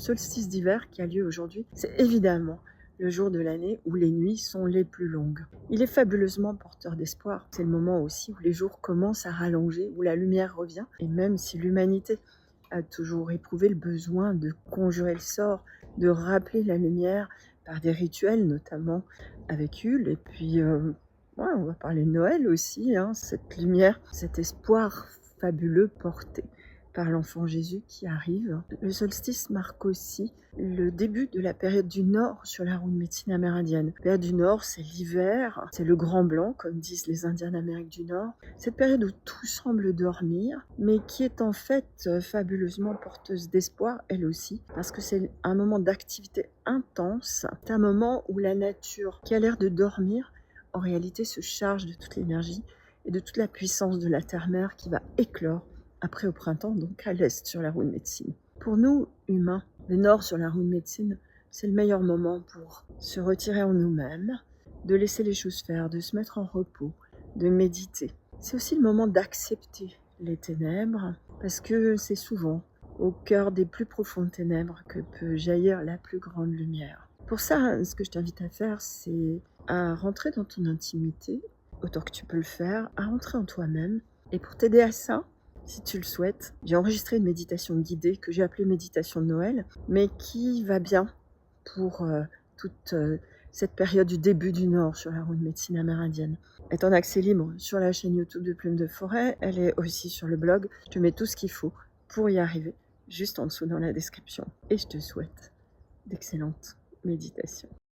solstice d'hiver qui a lieu aujourd'hui, c'est évidemment le jour de l'année où les nuits sont les plus longues. Il est fabuleusement porteur d'espoir. C'est le moment aussi où les jours commencent à rallonger, où la lumière revient. Et même si l'humanité a toujours éprouvé le besoin de conjurer le sort, de rappeler la lumière par des rituels, notamment avec Yule. Et puis, ouais, on va parler de Noël aussi, hein, cette lumière, cet espoir fabuleux porté par l'enfant Jésus qui arrive. Le solstice marque aussi le début de la période du Nord sur la roue de médecine amérindienne. La période du Nord, c'est l'hiver, c'est le grand blanc, comme disent les Indiens d'Amérique du Nord. Cette période où tout semble dormir, mais qui est en fait fabuleusement porteuse d'espoir, elle aussi, parce que c'est un moment d'activité intense. C'est un moment où la nature, qui a l'air de dormir, en réalité se charge de toute l'énergie et de toute la puissance de la terre-mère qui va éclore après au printemps, donc à l'est sur la roue de médecine. Pour nous, humains, le nord sur la roue de médecine, c'est le meilleur moment pour se retirer en nous-mêmes, de laisser les choses faire, de se mettre en repos, de méditer. C'est aussi le moment d'accepter les ténèbres, parce que c'est souvent au cœur des plus profondes ténèbres que peut jaillir la plus grande lumière. Pour ça, ce que je t'invite à faire, c'est à rentrer dans ton intimité, autant que tu peux le faire, à rentrer en toi-même. Et pour t'aider à ça, si tu le souhaites, j'ai enregistré une méditation guidée que j'ai appelée méditation de Noël, mais qui va bien pour toute cette période du début du Nord sur la roue de médecine amérindienne. Elle est en accès libre sur la chaîne YouTube de Plume de Forêt, elle est aussi sur le blog. Je te mets tout ce qu'il faut pour y arriver, juste en dessous dans la description. Et je te souhaite d'excellentes méditations.